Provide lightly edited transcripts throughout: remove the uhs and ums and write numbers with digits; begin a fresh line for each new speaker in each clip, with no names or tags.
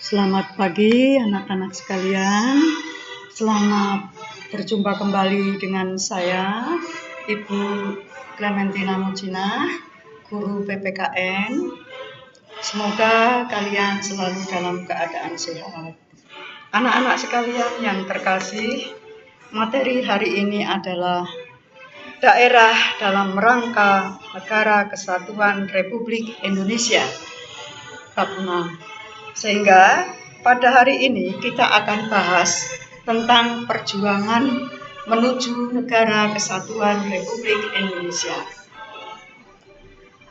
Selamat pagi anak-anak sekalian. Selamat berjumpa kembali dengan saya, Ibu Clementina Mujina, guru PPKN. Semoga kalian selalu dalam keadaan sehat. Anak-anak sekalian yang terkasih, materi hari ini adalah daerah dalam rangka Negara Kesatuan Republik Indonesia, bab 6. Sehingga pada hari ini kita akan bahas tentang perjuangan menuju Negara Kesatuan Republik Indonesia.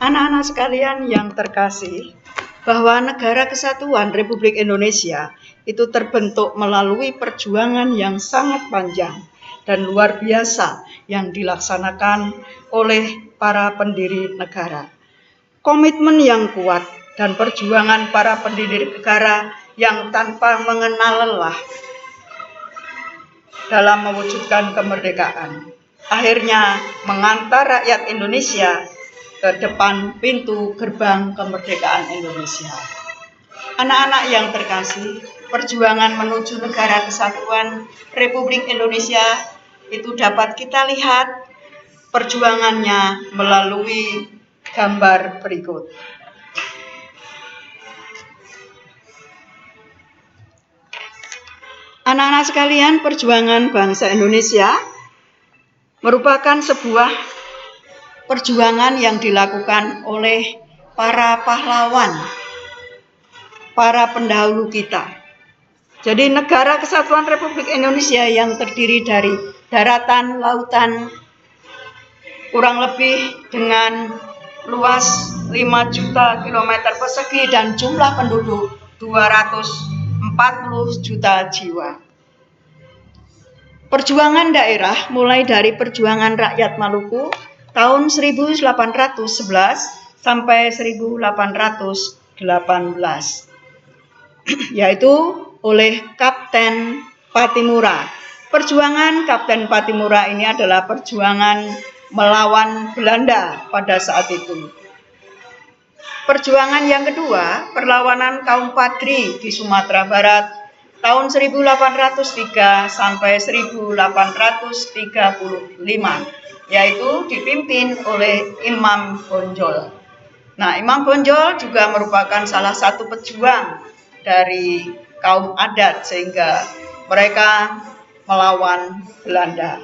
Anak-anak sekalian yang terkasih, bahwa Negara Kesatuan Republik Indonesia itu terbentuk melalui perjuangan yang sangat panjang dan luar biasa yang dilaksanakan oleh para pendiri negara. Komitmen yang kuat dan perjuangan para pendiri negara yang tanpa mengenal lelah dalam mewujudkan kemerdekaan, akhirnya mengantar rakyat Indonesia ke depan pintu gerbang kemerdekaan Indonesia. Anak-anak yang terkasih, perjuangan menuju Negara Kesatuan Republik Indonesia itu dapat kita lihat perjuangannya melalui gambar berikut. Anak-anak sekalian, perjuangan bangsa Indonesia merupakan sebuah perjuangan yang dilakukan oleh para pahlawan, para pendahulu kita. Jadi Negara Kesatuan Republik Indonesia yang terdiri dari daratan, lautan, kurang lebih dengan luas 5 juta kilometer persegi dan jumlah penduduk 240 juta jiwa. Perjuangan daerah mulai dari perjuangan rakyat Maluku tahun 1811 sampai 1818, yaitu oleh Kapten Patimura. Perjuangan Kapten Patimura ini adalah perjuangan melawan Belanda pada saat itu. Perjuangan yang kedua, perlawanan kaum Padri di Sumatera Barat tahun 1803 sampai 1835, yaitu dipimpin oleh Imam Bonjol. Nah, Imam Bonjol juga merupakan salah satu pejuang dari kaum adat sehingga mereka melawan Belanda.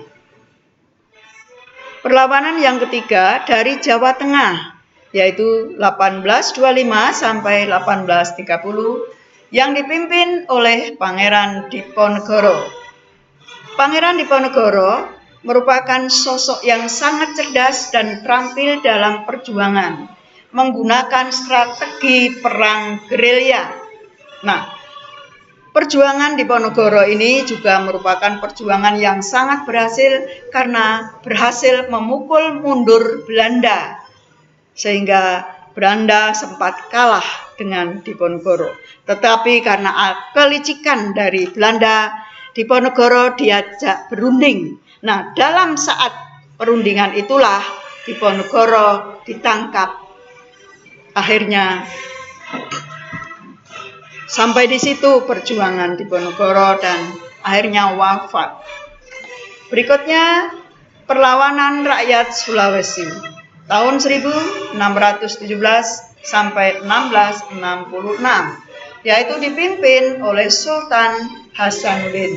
Perlawanan yang ketiga dari Jawa Tengah, yaitu 1825 sampai 1830, yang dipimpin oleh Pangeran Diponegoro. Pangeran Diponegoro merupakan sosok yang sangat cerdas dan terampil dalam perjuangan, menggunakan strategi perang gerilya. Nah, perjuangan Diponegoro ini juga merupakan perjuangan yang sangat berhasil karena berhasil memukul mundur Belanda, sehingga Belanda sempat kalah dengan Diponegoro. Tetapi karena kelicikan dari Belanda, Diponegoro diajak berunding. Nah, dalam saat perundingan itulah Diponegoro ditangkap. Akhirnya sampai di situ perjuangan Diponegoro dan akhirnya wafat. Berikutnya perlawanan rakyat Sulawesi tahun 1617 sampai 1666, yaitu dipimpin oleh Sultan Hasanuddin.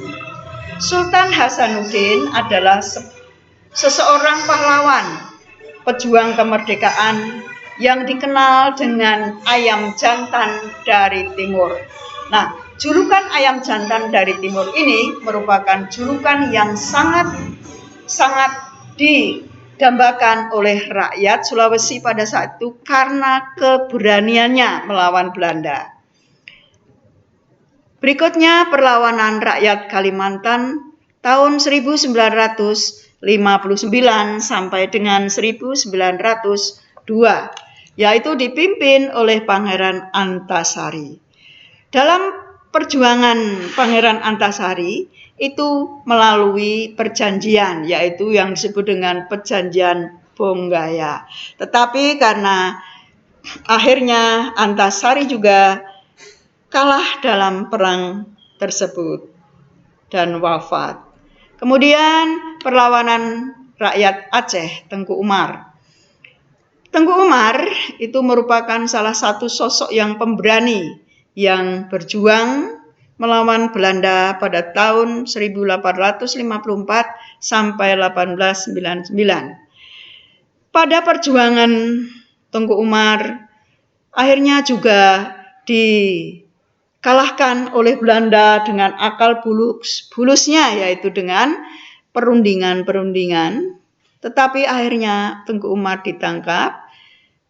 Sultan Hasanuddin adalah seseorang pahlawan, pejuang kemerdekaan yang dikenal dengan ayam jantan dari timur. Nah, julukan ayam jantan dari timur ini merupakan julukan yang sangat didambakan oleh rakyat Sulawesi pada saat itu karena keberaniannya melawan Belanda. Berikutnya perlawanan rakyat Kalimantan tahun 1959 sampai dengan 1902, yaitu dipimpin oleh Pangeran Antasari. Dalam perjuangan Pangeran Antasari itu melalui perjanjian, yaitu yang disebut dengan Perjanjian Bonggaya. Tetapi karena akhirnya Antasari juga kalah dalam perang tersebut dan wafat. Kemudian perlawanan rakyat Aceh, Tengku Umar. Tengku Umar itu merupakan salah satu sosok yang pemberani yang berjuang melawan Belanda pada tahun 1854 sampai 1899. Pada perjuangan Tengku Umar akhirnya juga dikalahkan oleh Belanda dengan akal bulusnya, yaitu dengan perundingan. Tetapi akhirnya Tengku Umar ditangkap.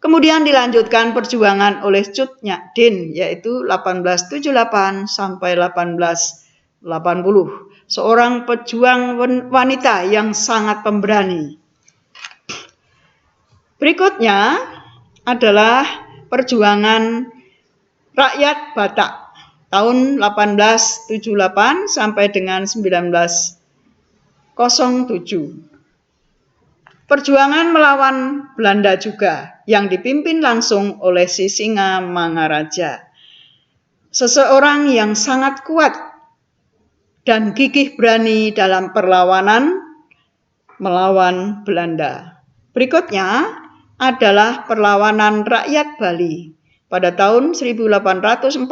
Kemudian dilanjutkan perjuangan oleh Cut Nyak Dien, yaitu 1878 sampai 1880. Seorang pejuang wanita yang sangat pemberani. Berikutnya adalah perjuangan rakyat Batak tahun 1878 sampai dengan 1907. Perjuangan melawan Belanda juga yang dipimpin langsung oleh Sisinga Mangaraja. Seseorang yang sangat kuat dan gigih berani dalam perlawanan melawan Belanda. Berikutnya adalah perlawanan rakyat Bali pada tahun 1846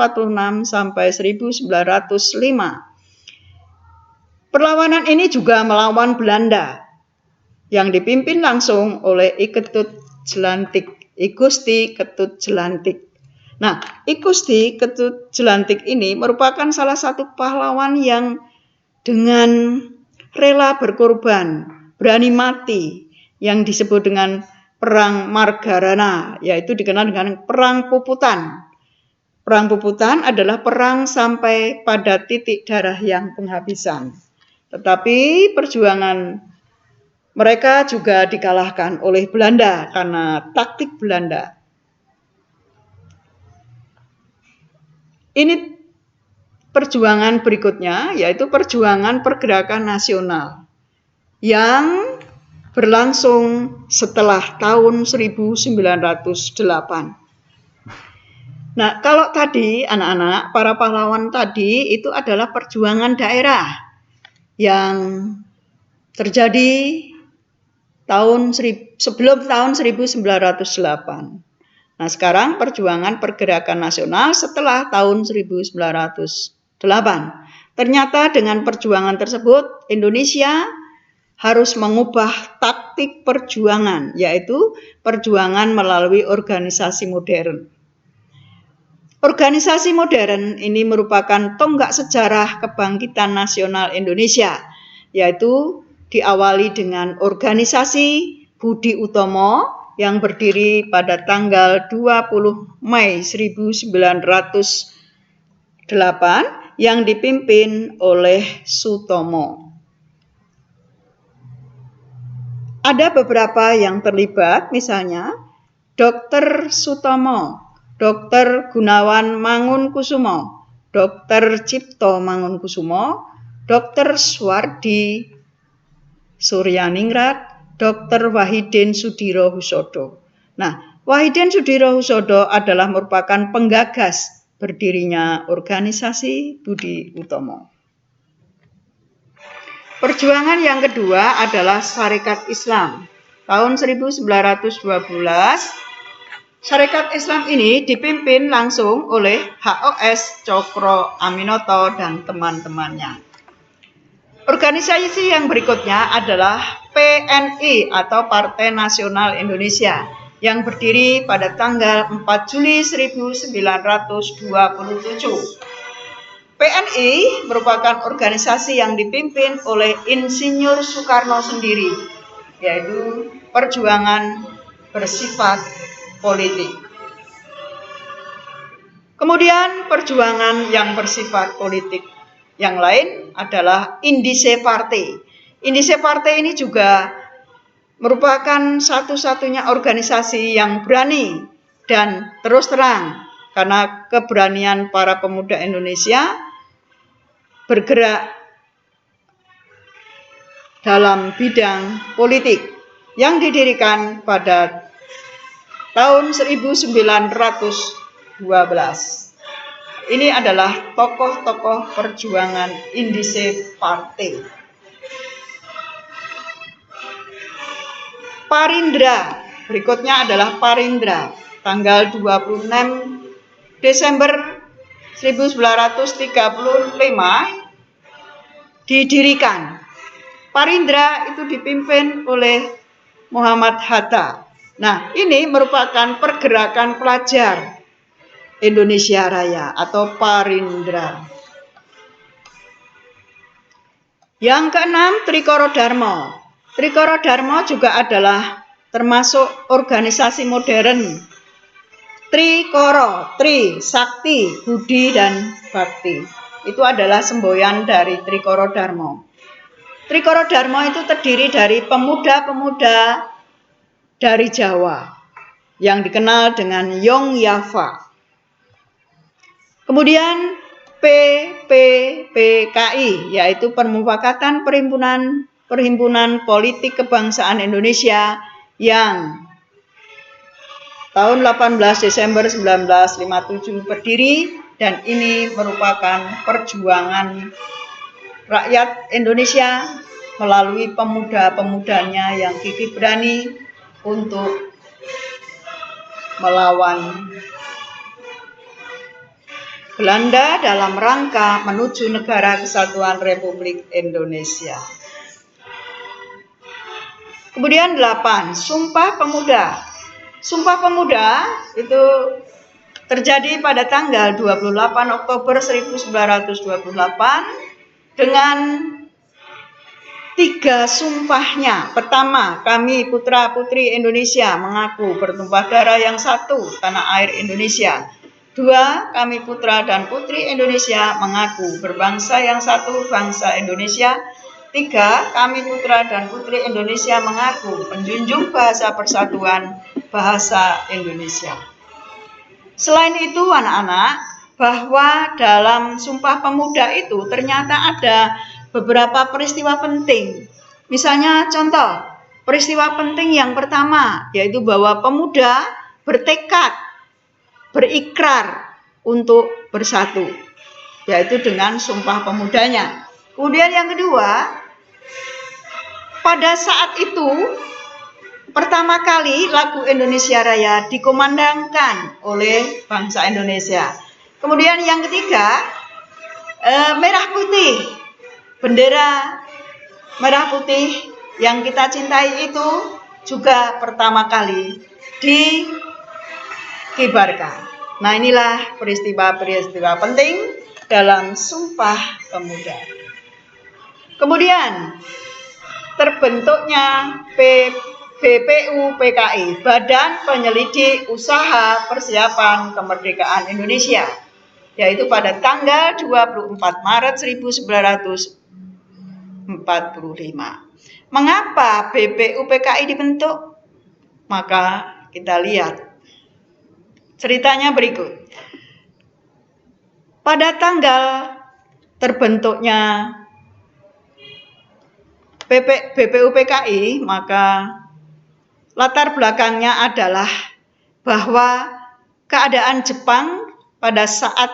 sampai 1905. Perlawanan ini juga melawan Belanda yang dipimpin langsung oleh I Gusti Ketut Jelantik. Nah, I Gusti Ketut Jelantik ini merupakan salah satu pahlawan yang dengan rela berkorban, berani mati, yang disebut dengan Perang Margarana, yaitu dikenal dengan Perang Puputan. Perang Puputan adalah perang sampai pada titik darah yang penghabisan. Tetapi perjuangan mereka juga dikalahkan oleh Belanda karena taktik Belanda. Ini perjuangan berikutnya, yaitu perjuangan pergerakan nasional yang berlangsung setelah tahun 1908. Nah, kalau tadi anak-anak, para pahlawan tadi itu adalah perjuangan daerah yang terjadi sebelum tahun 1908. Nah, sekarang perjuangan pergerakan nasional setelah tahun 1908. Ternyata dengan perjuangan tersebut, Indonesia harus mengubah taktik perjuangan, yaitu perjuangan melalui organisasi modern. Organisasi modern ini merupakan tonggak sejarah kebangkitan nasional Indonesia, yaitu diawali dengan organisasi Budi Utomo yang berdiri pada tanggal 20 Mei 1908 yang dipimpin oleh Sutomo. Ada beberapa yang terlibat, misalnya Dr. Sutomo, Dr. Gunawan Mangunkusumo, Dr. Cipto Mangunkusumo, Dr. Swardi Suryaningrat, Dr. Wahidin Sudirohusodo. Nah, Wahidin Sudirohusodo adalah merupakan penggagas berdirinya organisasi Budi Utomo. Perjuangan yang kedua adalah Sarekat Islam. Tahun 1912, Sarekat Islam ini dipimpin langsung oleh HOS Cokro Aminoto dan teman-temannya. Organisasi yang berikutnya adalah PNI atau Partai Nasional Indonesia yang berdiri pada tanggal 4 Juli 1927. PNI merupakan organisasi yang dipimpin oleh Insinyur Soekarno sendiri, yaitu perjuangan bersifat politik. Kemudian perjuangan yang bersifat politik yang lain adalah Indise Partai. Indise Partai ini juga merupakan satu-satunya organisasi yang berani dan terus terang karena keberanian para pemuda Indonesia bergerak dalam bidang politik yang didirikan pada tahun 1912. Ini adalah tokoh-tokoh perjuangan Indische Partei. Parindra, berikutnya adalah Parindra, tanggal 26 Desember 1935 didirikan. Parindra itu dipimpin oleh Muhammad Hatta. Nah, ini merupakan pergerakan pelajar Indonesia Raya atau Parindra. Yang keenam, Trikoro Dharma. Trikoro Dharma juga adalah termasuk organisasi modern. Trikoro, Tri, Sakti, Budi, dan Bakti. Itu adalah semboyan dari Trikoro Dharma. Trikoro Dharma itu terdiri dari pemuda-pemuda dari Jawa yang dikenal dengan Yong Yava. Kemudian PPPKI, yaitu Permufakatan Perhimpunan Politik Kebangsaan Indonesia yang tahun 18 Desember 1957 berdiri, dan ini merupakan perjuangan rakyat Indonesia melalui pemuda-pemudanya yang gigih berani untuk melawan Belanda dalam rangka menuju negara kesatuan Republik Indonesia. Kemudian 8, Sumpah Pemuda. Sumpah Pemuda itu terjadi pada tanggal 28 Oktober 1928 dengan 3 sumpahnya. Pertama, kami putra-putri Indonesia mengaku bertumpah darah yang satu, tanah air Indonesia. 2, kami putra dan putri Indonesia mengaku berbangsa yang satu, bangsa Indonesia. 3, kami putra dan putri Indonesia mengaku menjunjung bahasa persatuan, bahasa Indonesia. Selain itu, anak-anak, bahwa dalam Sumpah Pemuda itu ternyata ada beberapa peristiwa penting. Misalnya contoh, peristiwa penting yang pertama yaitu bahwa pemuda bertekad, berikrar untuk bersatu, yaitu dengan Sumpah Pemudanya. Kemudian yang kedua, pada saat itu pertama kali lagu Indonesia Raya dikumandangkan oleh bangsa Indonesia. Kemudian yang ketiga, merah putih, bendera merah putih yang kita cintai itu juga pertama kali dikibarkan. Nah, inilah peristiwa-peristiwa penting dalam Sumpah Pemuda. Kemudian terbentuknya BPUPKI, Badan Penyelidik Usaha Persiapan Kemerdekaan Indonesia, yaitu pada tanggal 24 Maret 1945. Mengapa BPUPKI dibentuk? Maka kita lihat ceritanya berikut. Pada tanggal terbentuknya BPUPKI, maka latar belakangnya adalah bahwa keadaan Jepang pada saat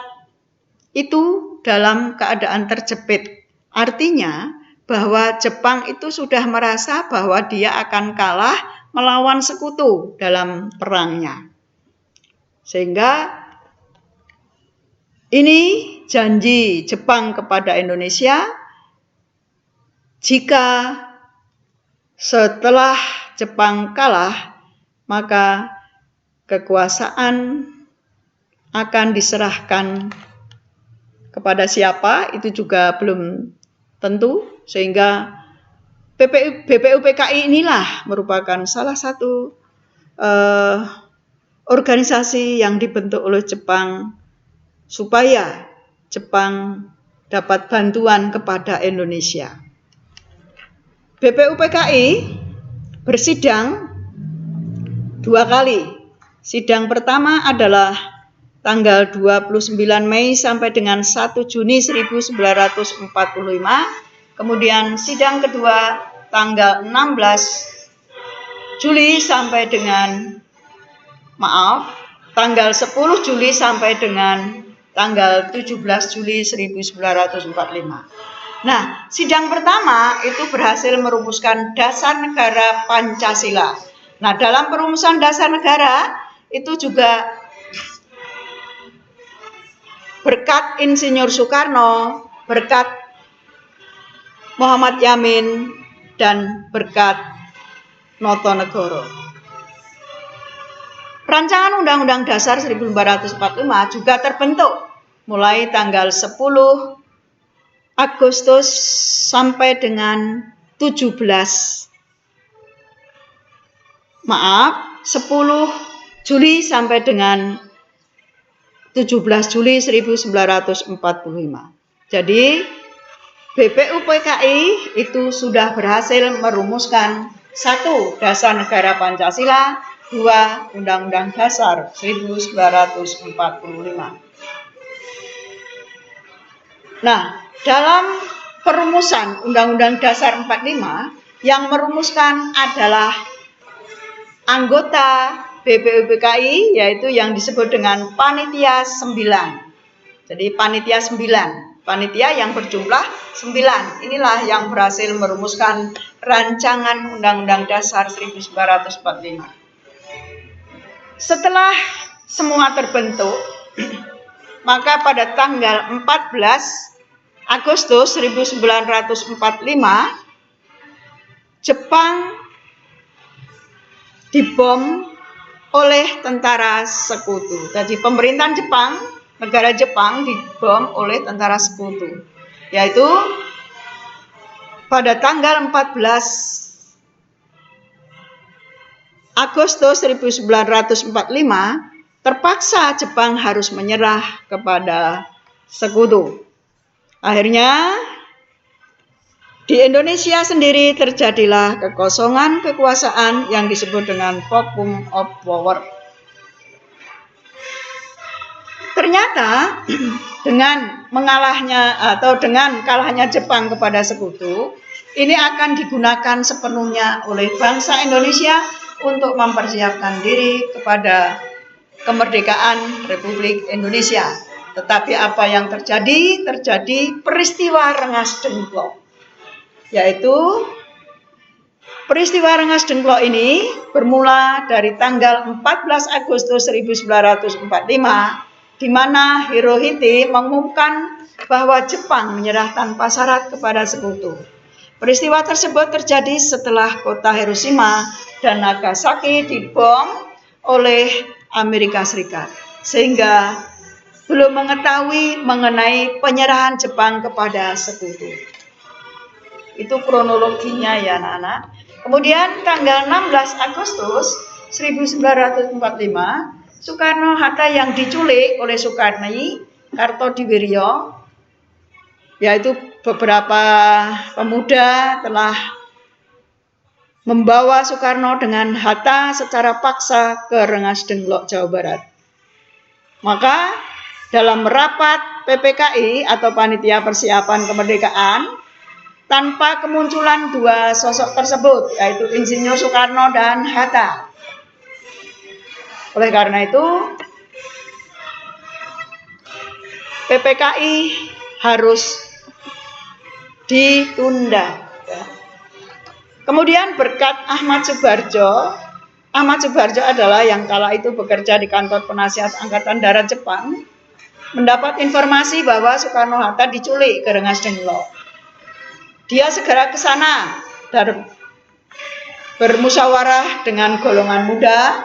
itu dalam keadaan terjepit. Artinya bahwa Jepang itu sudah merasa bahwa dia akan kalah melawan sekutu dalam perangnya. Sehingga ini janji Jepang kepada Indonesia, jika setelah Jepang kalah, maka kekuasaan akan diserahkan kepada siapa, itu juga belum tentu, sehingga BPUPKI inilah merupakan salah satu organisasi yang dibentuk oleh Jepang supaya Jepang dapat bantuan kepada Indonesia. BPUPKI bersidang 2 kali. Sidang pertama adalah tanggal 29 Mei sampai dengan 1 Juni 1945. Kemudian sidang kedua tanggal 16 Juli sampai dengan tanggal 10 Juli sampai dengan tanggal 17 Juli 1945. Nah, sidang pertama itu berhasil merumuskan dasar negara Pancasila. Nah, dalam perumusan dasar negara itu juga berkat Insinyur Soekarno, berkat Muhammad Yamin, dan berkat Notonegoro. Rancangan Undang-Undang Dasar 1945 juga terbentuk mulai tanggal 10 Agustus sampai dengan 10 Juli sampai dengan 17 Juli 1945. Jadi BPUPKI itu sudah berhasil merumuskan 1. Dasar Negara Pancasila, 2. Undang-Undang Dasar 1945. Nah, dalam perumusan Undang-Undang Dasar 45 yang merumuskan adalah anggota BPUPKI, yaitu yang disebut dengan Panitia 9. Jadi Panitia 9, panitia yang berjumlah 9. Inilah yang berhasil merumuskan rancangan Undang-Undang Dasar 1945. Setelah semua terbentuk, maka pada tanggal 14 Agustus 1945, Jepang dibom oleh tentara sekutu. Jadi pemerintahan Jepang, negara Jepang dibom oleh tentara sekutu. Yaitu pada tanggal 14 Agustus 1945, terpaksa Jepang harus menyerah kepada sekutu. Akhirnya di Indonesia sendiri terjadilah kekosongan kekuasaan yang disebut dengan vacuum of power. Ternyata dengan kalahnya Jepang kepada sekutu, ini akan digunakan sepenuhnya oleh bangsa Indonesia untuk mempersiapkan diri kepada kemerdekaan Republik Indonesia. Tetapi apa yang terjadi? Terjadi peristiwa Rengas Dengklok. Yaitu peristiwa Rengas Dengklok ini bermula dari tanggal 14 Agustus 1945, di mana Hirohito mengumumkan bahwa Jepang menyerah tanpa syarat kepada sekutu. Peristiwa tersebut terjadi setelah kota Hiroshima dan Nagasaki dibom oleh Amerika Serikat, sehingga belum mengetahui mengenai penyerahan Jepang kepada sekutu. Itu kronologinya ya anak-anak. Kemudian tanggal 16 Agustus 1945, Soekarno-Hatta yang diculik oleh Soekarni, Kartodiwiryo, yaitu beberapa pemuda telah membawa Soekarno dengan Hatta secara paksa ke Rengas Dengklok, Jawa Barat. Maka dalam rapat PPKI atau Panitia Persiapan Kemerdekaan, tanpa kemunculan dua sosok tersebut, yaitu Insinyur Soekarno dan Hatta. Oleh karena itu, PPKI harus ditunda. Kemudian berkat Ahmad Subarjo adalah yang kala itu bekerja di kantor penasihat Angkatan Darat Jepang, mendapat informasi bahwa Soekarno-Hatta diculik ke Rengas Dengklok. Dia segera ke sana dan bermusyawarah dengan golongan muda.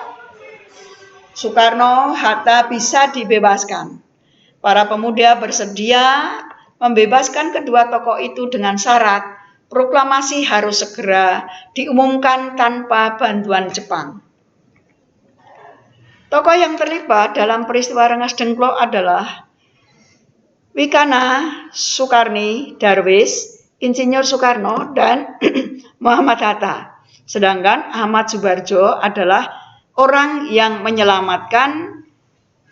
Soekarno-Hatta bisa dibebaskan. Para pemuda bersedia membebaskan kedua tokoh itu dengan syarat proklamasi harus segera diumumkan tanpa bantuan Jepang. Tokoh yang terlibat dalam peristiwa Rengas Dengklok adalah Wikana Soekarni Darwis, Insinyur Soekarno, dan Muhammad Hatta. Sedangkan Ahmad Subarjo adalah orang yang menyelamatkan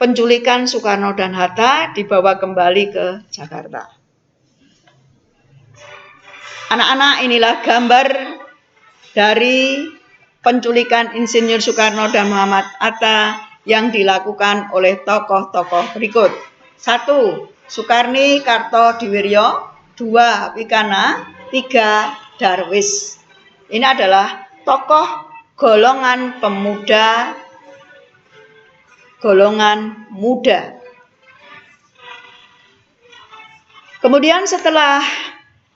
penculikan Soekarno dan Hatta dibawa kembali ke Jakarta. Anak-anak, inilah gambar dari penculikan Insinyur Soekarno dan Muhammad Hatta yang dilakukan oleh tokoh-tokoh berikut. 1. Sukarni Kartodiwiryo, 2. Wikana, 3. Darwis. Ini adalah tokoh golongan pemuda, golongan muda. Kemudian setelah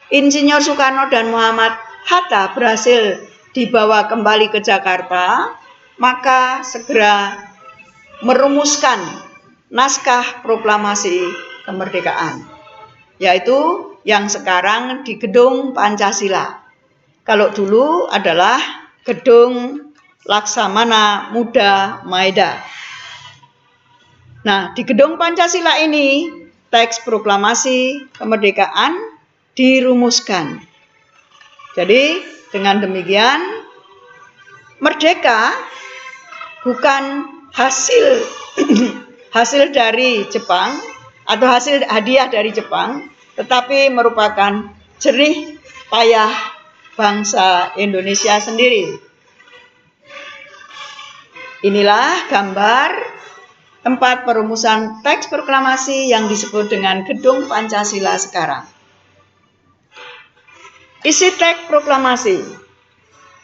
Insinyur Soekarno dan Muhammad Hatta berhasil dibawa kembali ke Jakarta, maka segera merumuskan naskah proklamasi kemerdekaan, yaitu yang sekarang di Gedung Pancasila. Kalau dulu adalah Gedung Laksamana Muda Maeda. Nah, di Gedung Pancasila ini teks proklamasi kemerdekaan dirumuskan. Jadi dengan demikian merdeka bukan hasil dari Jepang atau hasil hadiah dari Jepang, tetapi merupakan jerih payah bangsa Indonesia sendiri. Inilah gambar tempat perumusan teks proklamasi yang disebut dengan Gedung Pancasila sekarang. Isi teks proklamasi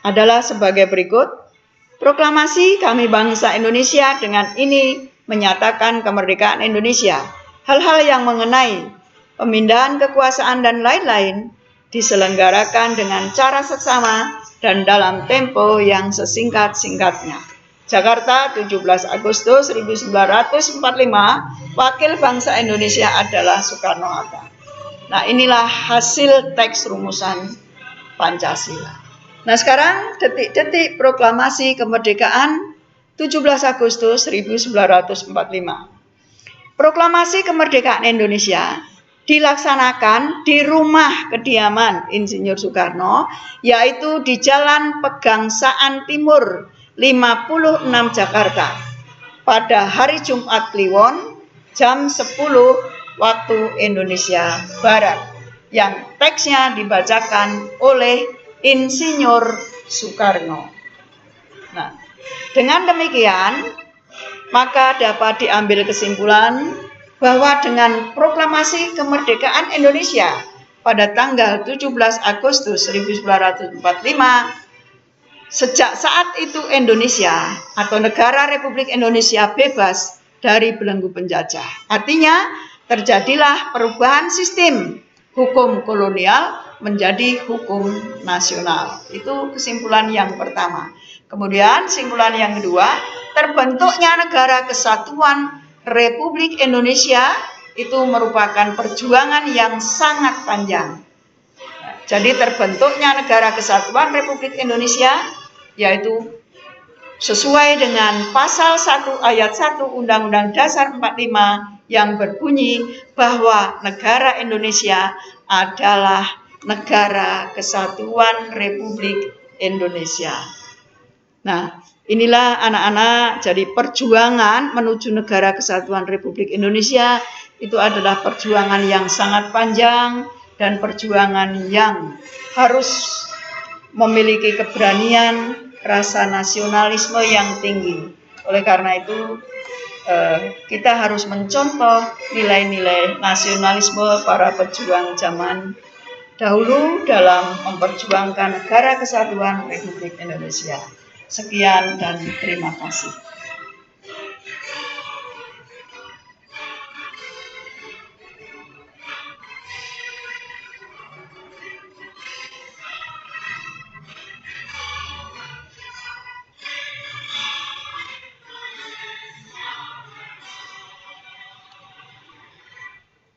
adalah sebagai berikut. Proklamasi kami bangsa Indonesia dengan ini menyatakan kemerdekaan Indonesia. Hal-hal yang mengenai pemindahan kekuasaan dan lain-lain diselenggarakan dengan cara seksama dan dalam tempo yang sesingkat-singkatnya. Jakarta, 17 Agustus 1945, Wakil Bangsa Indonesia adalah Soekarno-Hatta. Nah, inilah hasil teks rumusan Pancasila. Nah, sekarang detik-detik proklamasi kemerdekaan 17 Agustus 1945. Proklamasi kemerdekaan Indonesia dilaksanakan di rumah kediaman Insinyur Soekarno, yaitu di Jalan Pegangsaan Timur 56 Jakarta pada hari Jumat Kliwon jam 10 waktu Indonesia Barat, yang teksnya dibacakan oleh Insinyur Soekarno. Nah, dengan demikian maka dapat diambil kesimpulan bahwa dengan proklamasi kemerdekaan Indonesia pada tanggal 17 Agustus 1945, sejak saat itu Indonesia atau negara Republik Indonesia bebas dari belenggu penjajah. Artinya terjadilah perubahan sistem hukum kolonial menjadi hukum nasional. Itu kesimpulan yang pertama. Kemudian kesimpulan yang kedua, terbentuknya Negara Kesatuan Republik Indonesia itu merupakan perjuangan yang sangat panjang. Jadi terbentuknya Negara Kesatuan Republik Indonesia yaitu sesuai dengan pasal 1 ayat 1 Undang-Undang Dasar 45 yang berbunyi bahwa negara Indonesia adalah Negara Kesatuan Republik Indonesia. Nah, inilah anak-anak, jadi perjuangan menuju Negara Kesatuan Republik Indonesia itu adalah perjuangan yang sangat panjang dan perjuangan yang harus memiliki keberanian, rasa nasionalisme yang tinggi. Oleh karena itu, kita harus mencontoh nilai-nilai nasionalisme para pejuang zaman dahulu dalam memperjuangkan Negara Kesatuan Republik Indonesia. Sekian dan terima kasih.